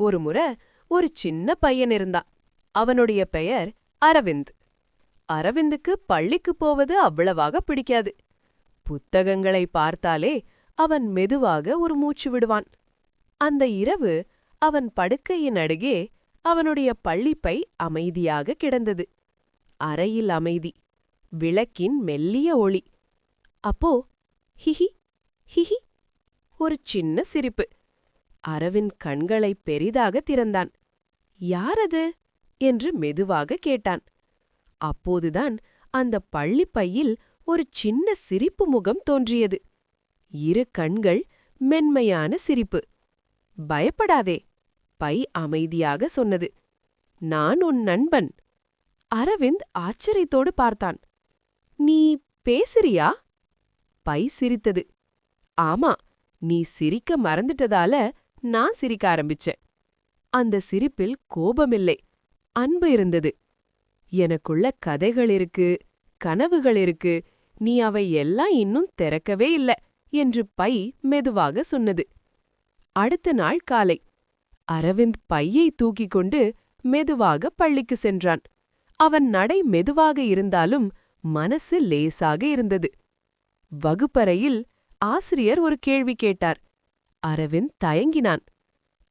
ஒருமுறை ஒரு சின்ன பையன் இருந்தான். அவனுடைய பெயர் அரவிந்த். அரவிந்துக்கு பள்ளிக்கு போவது அவ்வளவாக பிடிக்காது. புத்தகங்களை பார்த்தாலே அவன் மெதுவாக ஒரு மூச்சு விடுவான். அந்த இரவு அவன் படுக்கையின் அருகே அவனுடைய பள்ளிப்பை அமைதியாக கிடந்தது. அறையில் அமைதி, விளக்கின் மெல்லிய ஒளி. அப்போ ஹிஹி ஹிஹி ஒரு சின்ன சிரிப்பு. அரவிந்த் கண்களை பெரிதாக திறந்தான். யாரது என்று மெதுவாக கேட்டான். அப்போதுதான் அந்த பள்ளிப்பையில் ஒரு சின்ன சிரிப்பு முகம் தோன்றியது. இரு கண்கள், மென்மையான சிரிப்பு. பயப்படாதே, பை அமைதியாக சொன்னது. நான் உன் நண்பன். அரவிந்த் ஆச்சரியத்தோடு பார்த்தான். நீ பேசுறியா? பை சிரித்தது. ஆமா, நீ சிரிக்க மறந்துட்டதால நான் சிரிக்க ஆரம்பிச்சேன். அந்த சிரிப்பில் கோபமில்லை, அன்பு இருந்தது. எனக்குள்ள கதைகள் இருக்கு, கனவுகள் இருக்கு, நீ அவை எல்லாம் இன்னும் திறக்கவே இல்ல என்று பை மெதுவாக சொன்னது. அடுத்த நாள் காலை அரவிந்த் பையை தூக்கிக் கொண்டு மெதுவாக பள்ளிக்கு சென்றான். அவன் நடை மெதுவாக இருந்தாலும் மனசு லேசாக இருந்தது. வகுப்பறையில் ஆசிரியர் ஒரு கேள்வி கேட்டார். அரவிந்த் தயங்கினான்.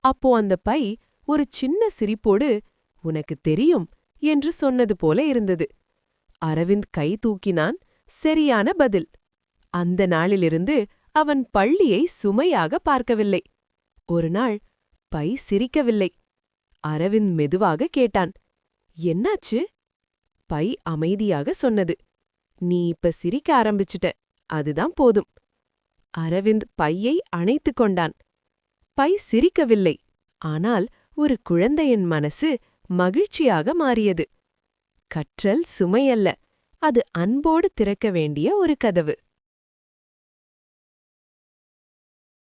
அப்போ அந்த பை ஒரு சின்ன சிரிப்போடு உனக்கு தெரியும் என்று சொன்னது போல இருந்தது. அரவிந்த் கை தூக்கினான். சரியான பதில். அந்த நாளிலிருந்து அவன் பள்ளியை சுமையாக பார்க்கவில்லை. ஒரு நாள் பை சிரிக்கவில்லை. அரவிந்த் மெதுவாக கேட்டான், என்னாச்சு? பை அமைதியாக சொன்னது, நீ இப்ப சிரிக்க ஆரம்பிச்சிட்ட, அதுதான் போதும். அரவிந்த் பையை அணைத்துக் கொண்டான். பை சிரிக்கவில்லை, ஆனால் ஒரு குழந்தையின் மனசு மகிழ்ச்சியாக மாறியது. கற்றல் சுமையல்ல, அது அன்போடு திறக்க வேண்டிய ஒரு கதவு.